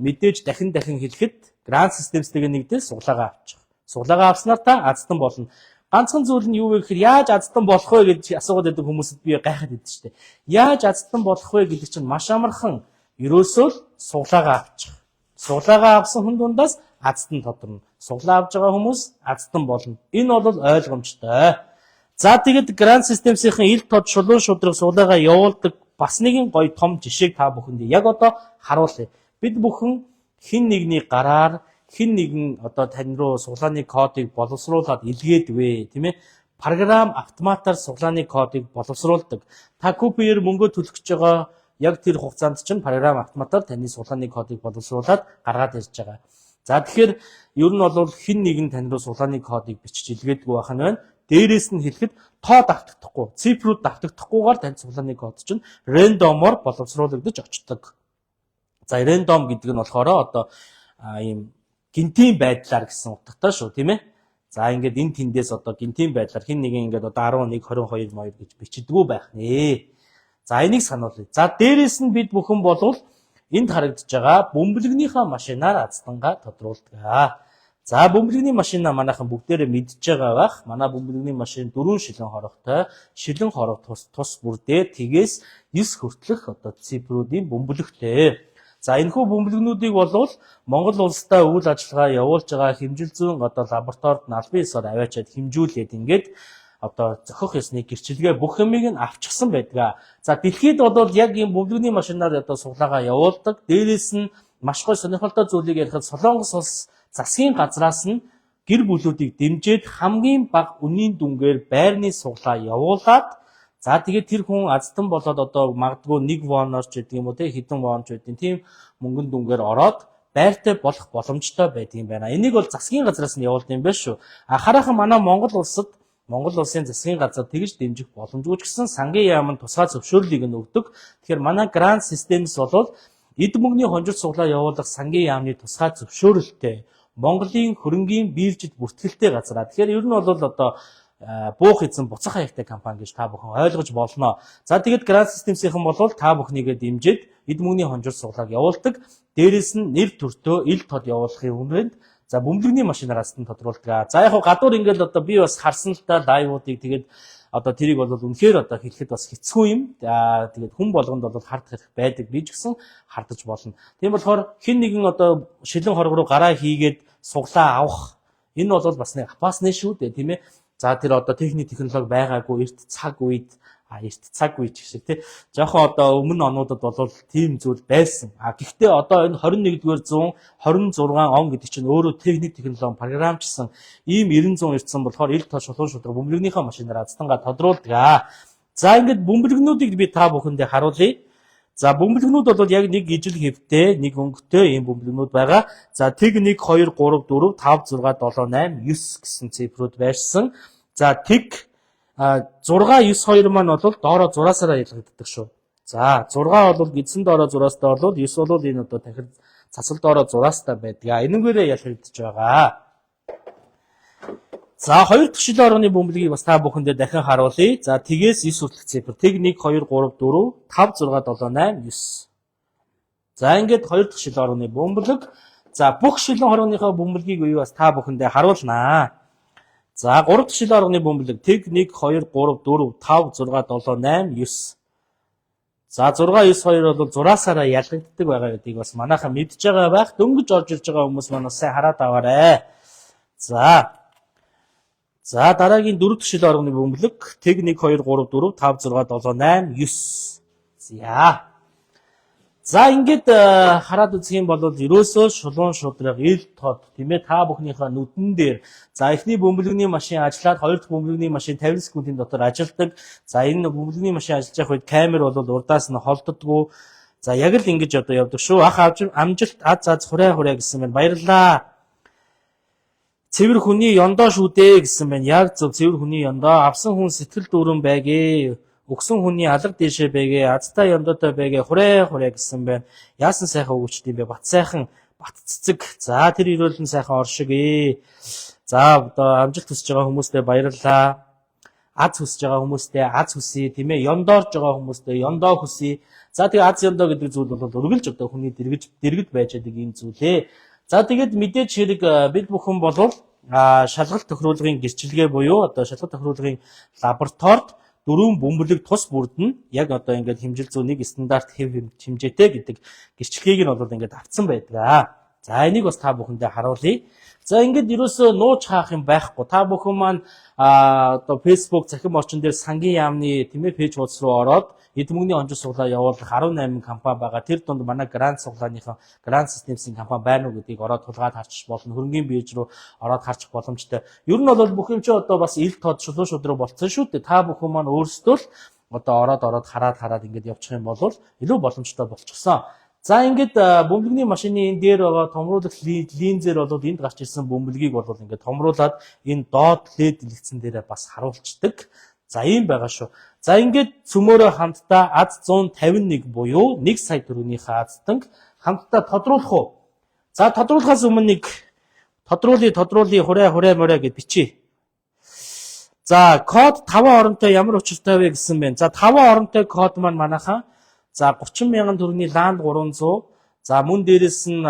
мэдээж дахин хэлэхэд Grand Systems-тэйг нэгдэл суглаагаа авчих. Суглаагаа авснаар та аздан болно. Ганцхан зүйл нь юу вэ гэхээр яаж аздан болох вэ гэж асуугаад байдаг хүмүүсд би гайхаад байдаг шүү дээ. Яаж аздан болох вэ гэдэг чинь маш амархан. Ерөөсөө л суглаагаа авчих. Суглаагаа авсан хүн дундаас аздан тодорно. Суглаа авж байгаа хүмүүс аздан болно. Энэ бол ойлгомжтой. За тэгээд Grand Systems-ийн ил тод шулуун шудраг суглаагаа явуулдаг бас нэгэн гоё том жишээг та бүхэнд яг одоо харуулъя. Бид бүхэн хин нэгний гараар хин нэгэн одоо тань руу суглааны кодыг боловсруулад илгээдвэ, тийм ээ. Програм автоматар суглааны кодыг боловсруулдаг. Та купиер мөнгө төлөх гэж байгаа яг тэр хугацаанд чинь програм автоматар таны суглааны кодыг боловсруулад гаргаад ирж байгаа. За тэгэхээр ер нь бол хин нэгэн тань руу суглааны кодыг бичиж илгээдэггүй байх нь байна. Дээрээс нь хэлэхэд тоо давтагдахгүй, цифрүүд давтагдахгүйгээр тань суглааны код чинь рандомоор боловсруулагдаж очдог. За рандом гэдэг нь болохоор одоо ийм гинтийн байдлаар гэсэн утгатай шүү, тийм ээ. За ингээд энэ тэндээс одоо гинтийн байдлаар хин нэгэн ингээд одоо 11, 22 моёр гэж бичдэггүй байх нэ. За энийг сануулъя. За дээрээс нь бид бүхэн болвол энд харагдаж байгаа бөмбөлгөнийхөө машинаар аздангаа тодруулдаг. За бөмбөлгөний машина манайхан бүгдээрээ мэдж байгаа бах. Манай бөмбөлгөний машин 4 шилэн хорогтой. Шилэн хорог тус бүрдээ тгээс 9 хүртэлх одоо цифруудын бөмбөлөгтэй. За энэхүү бөмбөлгөнүүдийг болвол Монгол улстай үйл ажиллагаа явуулж байгаа хэмжил зүйн одоо лабораторид нь албан ёсоор аваачаад хэмжүүлээд ингээд одоо зохих ёсны гэрчилгээ бүх юмыг нь авчихсан байдаг. За дэлхийд бол яг ийм бөмбөлгөний машинаар одоо суглаагаа явуулдаг. Дээрээс нь маш гоё сонирхолтой зүйлийг ярихад Солонгос улс засгийн газраас нь гэр бүлүүдийг дэмжиж хамгийн бага үнийн дүнгээр байрны суглаа явуулаад за тэгээд тэр хүн аздан болоод одоо магадгүй 1 воноор ч гэдэг юм уу те хэдэн вон ч гэдэг тийм мөнгөн дүнгээр ороод байртай болох боломжтой байдаг юм байна. Энийг бол засгийн газраас нь явуулдаг юм байна шүү. Хараахан манай Монгол улсын засгийн газар тэгж дэмжих боломжгүй ч гэсэн сангийн яамд тусгай зөвшөөрлийг нь өгдөг. Тэгэхээр манай Grand Systems бол эд мөнгөний хонжид суглаа явуулах сангийн яамны тусгай зөвшөөрөлтэй Монголын хөрөнгийн биржид бүртгэлтэй газар. Тэгэхээр ер нь бол одоо буух эзэн буцах хаягтай компани гэж та бүхэн ойлгож болно. За тэгээд Grand Systems-ийнхэн бол та бүхнийгээ дэмжиж эд мөнгөний хонжид суглааг явуулдаг. Дээрээс нь нэр төртөө ил тод явуулахын өмнөд за бөмбөлгөний машинараас нь тодруулдаг. За яг гадуур ингээд одоо би бас харсан л та лайвуудыг тэгээд одоо тэрийг бол үнэхээр одоо хэлэхэд бас хэцүү юм. Тэгээд хүн болгонд бол хардах хэрэг байдаг. Би ч гэсэн хардаж болно. Тийм болохоор хэн нэгэн одоо шилэн хорго руу гараа хийгээд суглаа авах энэ бол бас нэг апасны шүү дээ, тийм ээ. За тэр одоо техник технологи байгаагүй эрт цаг үед ч шиг тий. Жохоо одоо өмнө онуудад бол тийм зүйл байсан. Гэхдээ одоо энэ 21-р зуун 26 он гэдэг чинь өөрөө техник технологи програмчсан ийм 90 ирсэн болохоор ил тоо шулуун шударга бөмбөлөгнийхөө машинаар азтангаа тодруулдаг. За ингээд бөмбөлөгнүүдийг би та бүхэндээ харуулъя. За бөмбөлөгнүүд бол яг нэг ижил хэвтэй, нэг өнгөтэй ийм бөмбөлөгнүүд байгаа. За тэг 1 2 3 4 5 6 7 8 9 гэсэн цифрүүд байрсан. За тэг 6 9 2 маань бол доороо зураасаараа ялгагддаг шүү. За 6 бол гидсэн доороо зураастай бол 9 бол энэ одоо дахир цацал доороо зураастай байдаг. Энэгээрээ ялгагдж байгаа. За 2 дахь шилэн оргоны бөмбөлгийг бас та бүхэндээ дахин харуулъя. За тэгээс 9 хүртэлх цифр. Тэг 1 2 3 4 5 6 7 8 9. За ингээд 2 дахь шилэн оргоны бөмбөлөг. За бүх шилэн оргоныхоо бөмбөлгийг үе бас та бүхэндээ харуулнаа. За 3 дахь шилэн оргоны бөмбөлөг. Тэг 1 2 3 4 5 6 7 8 9. За 6 9 2 бол зураасаараа ялгагддаг байгаа гэдгийг бас манайхан мэдж байгаа байх. Дөнгөж орж ирж байгаа хүмүүс манаас сайн хараад аваарай. За дараагийн 4 дахь шилэн оргоны бөмбөлөг. Тэг 1 2 3 4 5 6 7 8 9. За ингээд хараад үзэх юм бол ерөөсөө шулуун шудраг ил тод тийм ээ та бүхнийхээ нүдэн дээр за эхний бөмбөлөгний машин ажиллаад хоёр дахь бөмбөлөгний машин 50 секундын дотор ажилладаг. За энэ бөмбөлөгний машин ажиллаж явах үед камер бол урдаас нь холддоггүй. За яг л ингэж одоо явдаг шүү. Ах амжилт аз хураа гэсэн байна. Баярлалаа. Цэвэр хүний ёндоо шүү дээ гэсэн байна. Яг зөв цэвэр хүний ёндоо авсан хүн сэтгэл дүүрэн байгээ. Өгсөн хүний алга дээшээ байгээ, азтай ёндоотой байгээ, хураа гэсэн байна. Яасан сайхан өгчд юм бэ? Бат сайхан, бат цэцэг. За тэр ирүүлэн сайхан оршиг ээ. За одоо амжилт хүсэж байгаа хүмүүстээ баярлалаа. Аз хүсэж байгаа хүмүүстээ аз хүсье, тийм ээ. Ёндоорж байгаа хүмүүстээ ёндоо хүсье. За тэгээ аз ёндоо гэдэг зүйл бол үргэлж одоо хүний дэргэд байж байгаа юм зүйлээ. За тэгээд мэдээж хэрэг бид бүхэн болов шалгалт тохируулгын гэрчилгээ буюу одоо шалгалт тохируулгын лабораторид 4 бөмбөлөг тус бүрдэн яг одоо ингээд хэмжил 101 стандарт хэв хэмжээтэй гэдэг гэрчлэгийг нь бол ингээд авцсан байдаг. За энийг бас та бүхэндээ харуулъя. За ингээд ерөөсөө нууж хаах юм байхгүй. Та бүхэн маань одоо Facebook захим орчин дээр сангийн яамны тийм ээ пэйж хуудас руу ороод эдмөгний онжил суглаа явуулах 18 компани байгаа. Тэр донд манай грант суглааныхаа грант системсийн компани байна уу гэдгийг ороод тулгаад харчих болно. Хөрөнгөний бирж рүү ороод харчих боломжтой. Ер нь бол бүх юм чи одоо бас ил тод шулуун шудраг болцсон шүү дээ. Та бүхэн маань өөрсдөө л одоо ороод хараад ингээд явчих юм бол илүү боломжтой болчихсон. За ингээд бөмбөлөгний машины энэ дээр байгаа томруулах линзээр бол энд гарч ирсэн бөмбөлгийг бол ингээд томруулаад энэ доод LED дэлгэцэн дээрээ бас харуулцдаг. За ийм байгаа шүү. За ингээд цөмөөрөө хамтдаа аз 151 буюу 1 сая төгрөгийнхээ азтанг хамтдаа тодруулах уу? За тодруулахаас өмнө нэг тодруулъя хураа гэд бичиж. За код 5 оронтой ямар учиртай вэ гэсэн бэ? За 5 оронтой код маань манайхаа за 30,000 төгрөгийн Land 300. За мөн дээрэс нь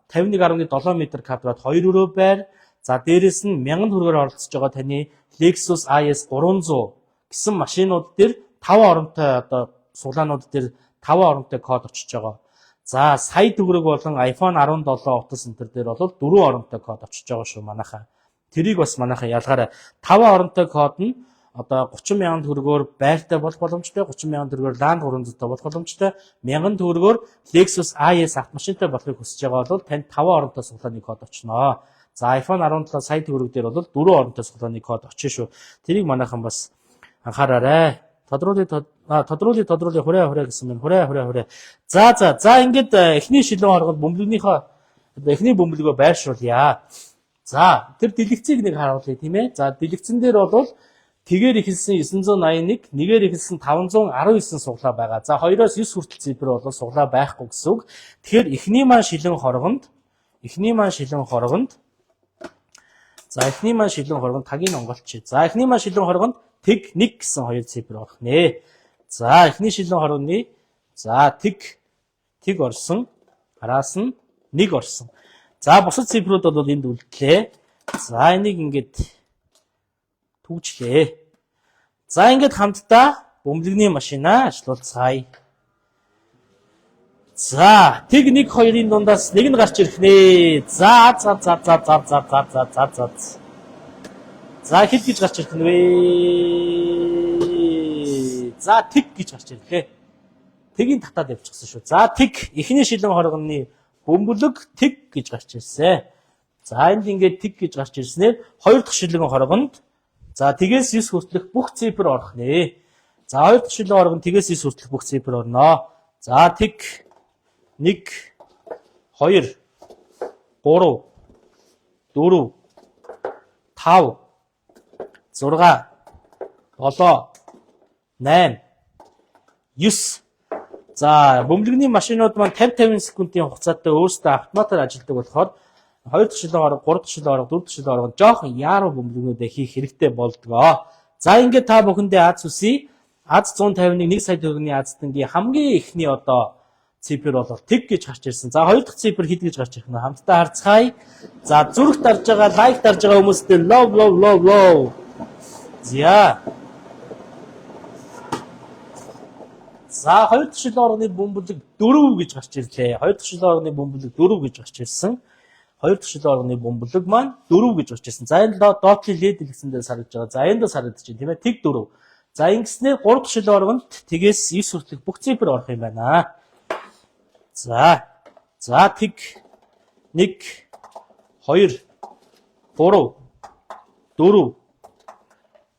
51.7 м квадрат 2 өрөө байр. За дээрэс нь 1000 төгрөгөөр оролцож байгаа таны Lexus IS 300 гэсэн машинууд дээр 5 оронтой одоо суглаанууд дээр 5 оронтой код очиж байгаа. За сая төгрөг болон iPhone 17 утас центр дээр бол 4 оронтой код очиж байгаа шүү манайхаа. Тэрийг бас манайхаа ялгаарай. 5 оронтой код нь одоо 30,000 төгрөгөөр байртай болох боломжтой, 30,000 төгрөгөөр Land 300-тай болох боломжтой, 1000 төгрөгөөр Lexus IS автомашинтай болохыг хүсэж байгаа бол танд 5 оронтой суглааны код очно. За iPhone 17 сая төгрөг дээр бол 4 оронтой суглааны код очно шүү. Тэрийг манайхан бас анхаараарай. Тодруулъя хураа гэсэн байна. Хураа. За ингээд эхний шилэн оргод бөмбөлгийнхөө эхний бөмбөлгөө байршуулъя. За тэр дэлгэцийг нэг харуулъя тийм ээ. За дэлгэцэн дээр бол тэгээр ихэлсэн 981, нэгээр ихэлсэн 519 суглаа байгаа. За 2-оос 9 хүртэл цифр бол суглаа байхгүй гэсэн үг. Тэгэхээр эхний маань шилэн хоргонд за эхний маань шилэн хоргонд тагийн онголч. За эхний маань шилэн хоргонд тэг 1 гэсэн хоёр цифр орох нэ. За эхний шилэн хоргоны за тэг орсон, араас нь 1 орсон. За бусад цифрүүд бол энд үлдлээ. За энийг ингээд түүжлээ. За ингээд хамтдаа бөмбөлөгний машина ажилуулцгаая. За, тэг 1 2-ын дундаас нэг нь гарч ирэх нэ. За. За, хэд гэж гарч ирэх нь вэ? За, тэг гэж гарч ирлээ. Тэгийн татаад явчихсан шүү. За, тэг эхний шилэн хоргоны бөмбөлөг тэг гэж гарч ирсэн. За, энд ингээд тэг гэж гарч ирснээр хоёр дахь шилэн хоргонд за, тэгээс 9 хүртэлх бүх цифр орох нэ. За, хоёр дахь шилэн хоргонд тэгээс 9 хүртэлх бүх цифр орно. За, тэг 1 2 3 4 5 6 7 8 9. За, бөмбөлөгний машинууд маань 50 секундын хугацаатай өөрсдөө автоматар ажилладаг болохоор 2 дахь шилэн орго, 3 дахь шилэн орго, 4 дахь шилэн орго жоохон яаруу бөмбөлгнүүдээ хийх хэрэгтэй болдгоо. За, ингээд та бүхэндээ аз үсий. Аз 151 1 сая төгрөгийн азтангийн хамгийн ихний одоо цифр бол тэг гэж гарч ирсэн. За, хоёр дахь цифр хэд гэж гарч ирэх нь хамтдаа харцгаая. За, зүрх дарж байгаа, лайк дарж байгаа хүмүүстээ love. За, хоёр дахь шилэн оргоны бөмбөлөг 4 гэж гарч ирлээ. Хоёр дахь шилэн оргоны бөмбөлөг 4 гэж гарч ирсэн. Хоёр дахь шилэн оргоны бөмбөлөг маань 4 гэж гарч ирсэн. За, энэ доотлын лед хэлсэн дээр харагдж байгаа. За, энд харагдаж байна тийм ээ. Тэг 4. За, ингэснээр 3 дахь шилэн оргонд тэгээс 9 хүртэлх бүх цифр орох юм байна. За, тэг 1 2 3 4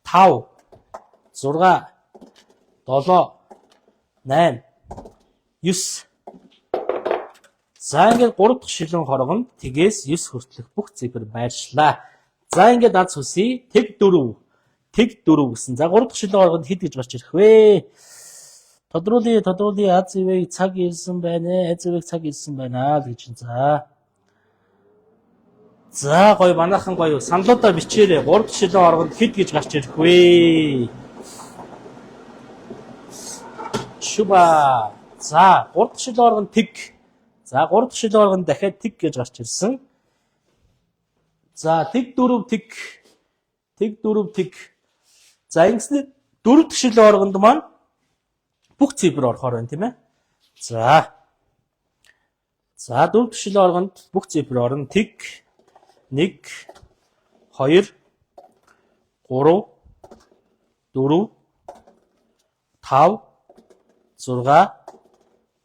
5 6 7 8 9. За, ингээд 3 дахь шилэн хоргонд тэгээс 9 хүртэлх бүх цифр байршлаа. За, ингээд аз хүсье. Тэг 4 гэсэн. За, 3 дахь шилэн хоргонд хэд гэж гарч ирэх вэ? Тодруулъя. Аз ивэг цаг ирсэн байна. Цаг ирсэн байна л гэж. За, гоё манайхан гоё. Саналуудаа бичээрэй. 3 дахь шилэн хоргонд хэд гэж гарч ирэх вэ? Шуба. За, 3 дахь шилэн хоргонд тэг. За, 3 дахь шилэн хоргонд дахиад тэг гэж гарч ирсэн. За, тэг 4 тэг. За, ингэснээр 4 дахь шилэн хоргонд маань бүх цифр орохоор байна тийм ээ. За, 4 дахь шилэн хоргонд бүх цифр орно. Тэг 1 2 3 4 5 6 7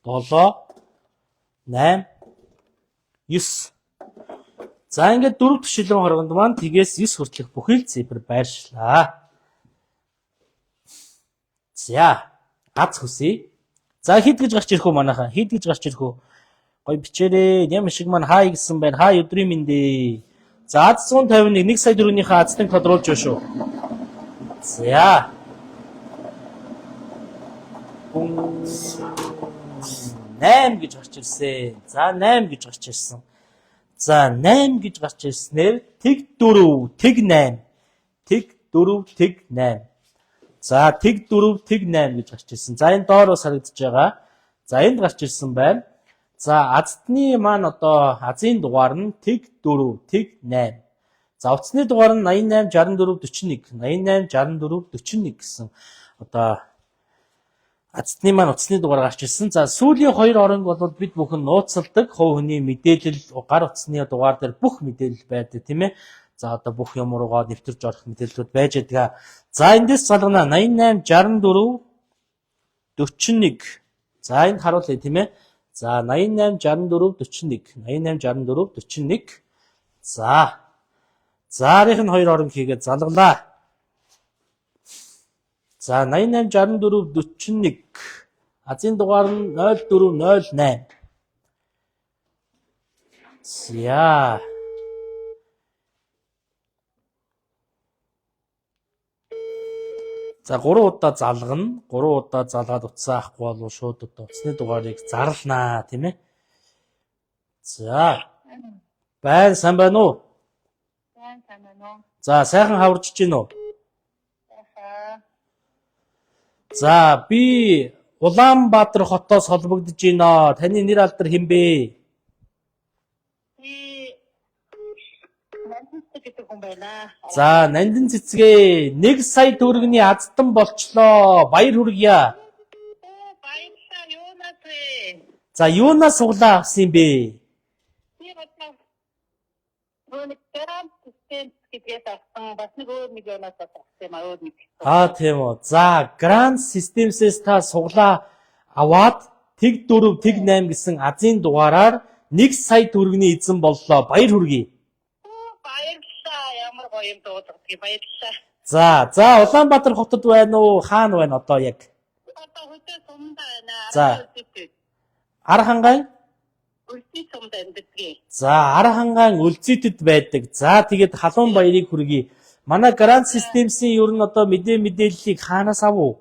8 9. За, ингээд 4 дахь шилэн хоргонд маань тэгээс 9 хүртэлх бүхэл цифр байршлаа. За, аз хүсье. За, хэд гэж гарч ирэх үү манайхаа? Хэд гэж гарч ирэх үү? Гоё бичээрэй. Нэм шиг маань хай гэсэн байна. Хай өдрийн мэндэ. За, аз 151 1 сая төгрөгийнхээ азтыг тодруулж байна шүү. За. 8 гэж гарч ирсэн. За, 8 гэж гарч ирсэн. За, 8 гэж гарч ирснээр тэг 4 тэг 8. Тэг 4 тэг 8. За, тэг 4 тэг 8 гэж гарч ирсэн. За, энэ доороос харагдаж байгаа. За, энд гарч ирсэн байна. За, азтны маань одоо азын дугаар нь тэг 4 тэг 8. За, утасны дугаар нь 88 64 41. 88 64 41 гэсэн одоо азтны маань утасны дугаар гарч ирсэн. За, сүүлийн хоёр оронг бол бид бүхэн нууцалдаг хувь хүний мэдээлэл гар утасны дугаар дээр бүх мэдээлэл байдаг тийм ээ. За, одоо бүх юм руугаа нэвтэрж орох мэдээлэлүүд байж байгаа. За, эндээс залгана 88 64 41. За, энд харуулъя тийм ээ. За, 88 64 41. 88 64 41. За. Заарих нь хоёр оронг хийгээд залглаа. За, 88 64 41. Азийн дугаар нь 0408. За. За, 3 удаа залгана. 3 удаа залгаад утсаа авахгүй бол шууд одоо утасны дугаарыг зарлнаа, тийм ээ. За. Сайн байна уу? Сайн байна уу? За, сайхан хаварч чинь үү? За, би Улаанбаатар хотоос холбогдож байна. Таны нэр алдар хэн бэ? Би Манчестер гэдэг хүн байна. За, Нандин цэцгээ 1 сая төгрөгийн азтан болчлоо. Баяр хүргье. Баярлалаа юунаас вэ? За, юунаас суглаа авсан юм бэ? Би бодсон. Гүн грант систем гэдгээс авсан. Бас нэг өөр нэг юунаас авсан юм аа өөр нэг. Тийм үү. За, Grand Systems-ээс та суглаа аваад тэг 4 тэг 8 гэсэн азийн дугаараар 1 сая төгрөгийн эзэн боллоо. Баяр хүргэе. Баярлалаа. Ямар гоё юм дуудагдгийг баярлалаа. За, Улаанбаатар хотод байна уу? Хаана байна одоо яг? Одоо хөтөө сумда байна. За. Ар хангаан? Үлсий сумда амьддаг. За, ар хангаан Үлзийтэд байдаг. За, тэгээд халуун баярыг хүргэе. Манай Grand Systems-ийн ер нь одоо мэдээллийг хаанаас авав?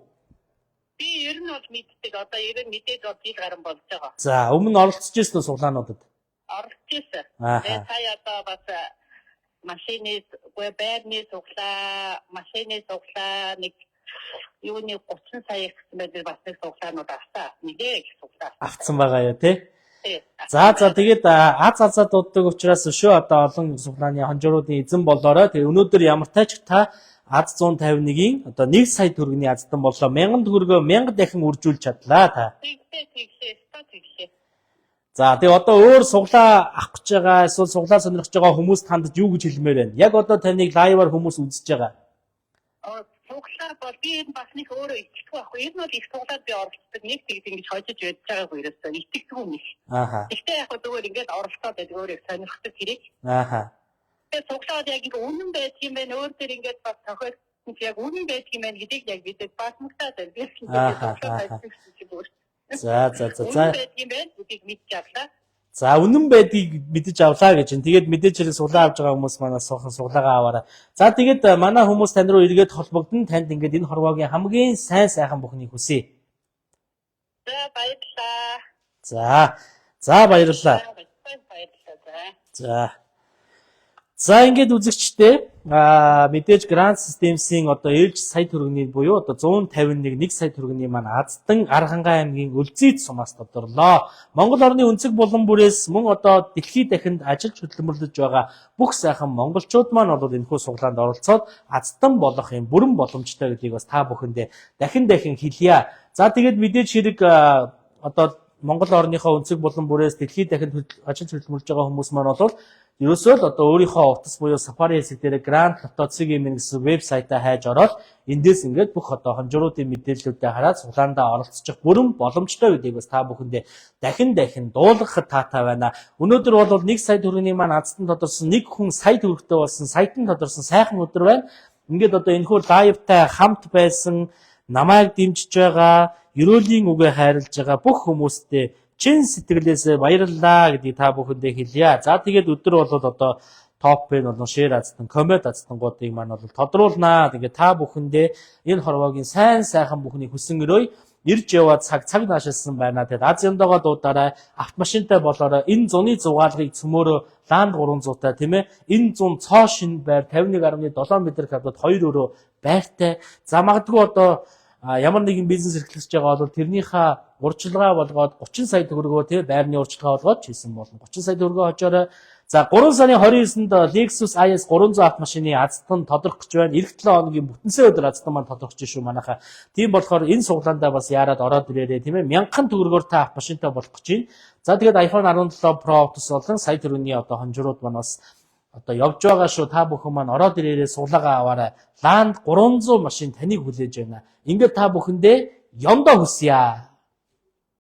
Би ер нь бол мэддэг. Одоо ер нь мэдээд бол жил гарсан болж байгаа. За, өмнө оролцож ирсэн үү суглаануудад? Орж ирсэн. Ааха. Тэгээ сая одоо бас машины байрны суглаа, машины суглаа нэг юуны 30 сая гэсэн байдаг бас нэг суглаанууд авсан. Нэгээ суглаа. Авцсан байгаа юу, тий? Тий. За, тэгээд аз азаа дууддаг учраас шүү одоо олон суглааны хонжооруудын эзэн болоорой. Тэгээ өнөөдөр ямар тач та аз 151-ийн одоо 1 сая төгрөгийн азтан боллоо. 1000 төгрөгөө 1000 дахин үржүүлж чадлаа та. Тэгшээ. За, тэгээ одоо өөр суглаа авах гэж байгаа, эсвэл суглаа сонирхож байгаа хүмүүст хандаж юу гэж хэлмээр байна? Яг одоо таныг лайваар хүмүүс үзэж байгаа. Суглаа бол би энэ бас нэг өөрөө итгэхгүй байхгүй. Энэ бол их суглаад би оролцдог. Нэг тэгж ингэж хожиж байж байгаагүй ерөөсөө итгэдэг юм их. Ааха. Гэхдээ яг зүгээр ингэж оролцоод байдаг өөрөө сонирхдаг хэрэг. Ааха. Тэгээ суглаад яг ингэ үнэн байдаг юм байна. Өөр төр ингэж бас тохиолдсон чи яг үнэн байдаг юм байна гэдгийг яг бидэд бас мugтаад байна. Би За. байдаг юм байна гэдгийг мэдж авлаа. За, үнэн байдгийг мэдэж авлаа гэж байна. Тэгээд мэдээж хэрэг суглаа авж байгаа хүмүүс манаас суухан суглаагаа аваарай. За, тэгээд манай хүмүүс тань руу эргээд холбогдсон. Танд ингээд энэ хорвоогийн хамгийн сайн сайхан бүхнийг хүсье. За баярлалаа. За, баярлалаа. За, ингээд үзэгчтэй мэдээж Grand Systems-ийн одоо ээлж сая төгрөгийн буюу одоо 151 1 сая төгрөгийн маань аздан Архангай аймгийн Үлзийд сумаас тодорлоо. Монгол орны өнцөг булан бүрээс мөн одоо дэлхийд дахинд ажиллаж хөдөлмөрлөж байгаа бүх сайхан монголчууд маань бол энэхүү суглаанд оролцоод аздан болох юм бүрэн боломжтой гэдгийг бас та бүхэндээ дахин хэлье. За, тэгээд мэдээж хэрэг одоо Монгол орныхоо өнцөг булан бүрээс дэлхийд дахинд ажиллаж хөдөлмөрлөж байгаа хүмүүс маань бол ерөөсөө л одоо өөрийнхөө утас буюу Safari хэсэг дээр Grand Lotto.cg-ийн гэсэн вебсайтаа хайж ороод эндээс ингээд бүх одоо хонжооруудын мэдээллүүдээ хараад суглаандаа оролцох бүрэн боломжтой гэдгийг бас та бүхэндээ дахин дуулгахад таатай байна. Өнөөдөр бол 1 сая төгрөгийн маань азтан тодорсон нэг хүн сая төгрөгтэй болсон саятан тодорсон сайхан өдөр байна. Ингээд одоо энэхүү лайвтай хамт байсан намайг дэмжиж байгаа, ерөөлийн үгээ хайрлаж байгаа бүх хүмүүстээ чин сэтгэлээс баярлалаа гэдгийг та бүхэндээ хэлье. За, тэгээд өдөр бол одоо топ-ын болон шеэр азтан, коммент азтангуудыг маань бол тодруулнаа. Тэгээд та бүхэндээ энэ хорвоогийн сайн сайхан бүхнийг хүсэн өрөөе. Ирж яваад цаг наашилсан байна. Тэгээд аз яндагоо дуудаарай. Автомашинтай болоорой. Энэ зуны зугаалгыг цөмөөрөө ланд 300-тай тийм ээ. Энэ зун цоо шин байр 51.7 м2-д 2 өрөө байртай. За, магадгүй одоо ямар нэгэн бизнес эрхлэж байгаа бол тэрнийхээ урьдчилгаа болгоод 30 сая төгрөгөө тий байрны урьдчилгаа болгоод хийсэн болно. 30 сая төгрөгөө хожоорой. За, 3 сарын 29-нд Lexus IS 300 автомашины азтан тодорхой гэж байна. Эх 7 хоногийн бүтэнсээ өдөр азтан маань тодорхож шүү манайхаа. Тийм болохоор энэ суглаандаа бас яарад ороод ирээрээ тийм ээ. 1000 төгрөгөөр та автомашинтай болох гэж байна. За, тэгээд iPhone 17 Pro утас болон сая төгрөгийн одоо хонжрууд маань бас одоо явж байгаа шүү. Та бүхэн маань ороод ирээрээ суглаагаа аваарай. Land 300 машин таныг хүлээж байна. Ингээд та бүхэндээ ёндоо хүсье.